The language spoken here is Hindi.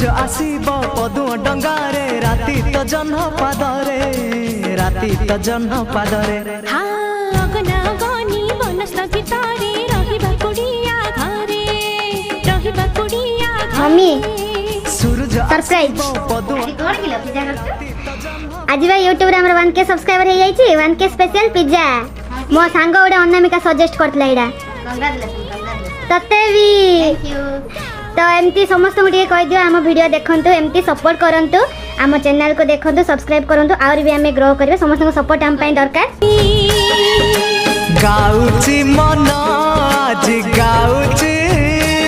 आसीब पदुम डंगारे राति तो जह्न पादरे राति तो जह्न पादरे मम्मी सरप्राइज आज भाई यूट्यूब रे हमर 1K सब्सक्राइबर हे जाईची 1K स्पेशल पिज्जा मो सांग ओडे अनामिका सजेस्ट करतला इडा तते भी थैंक यू तो एमती समस्त को कह दियो आम वीडियो देखंतु एमती सपोर्ट करंतु आम चैनल को देखंतु सब्सक्राइब करंतु और भी हमें ग्रो करबे समस्त को सपोर्ट हम पई दरकार गाउची मन आज गाउची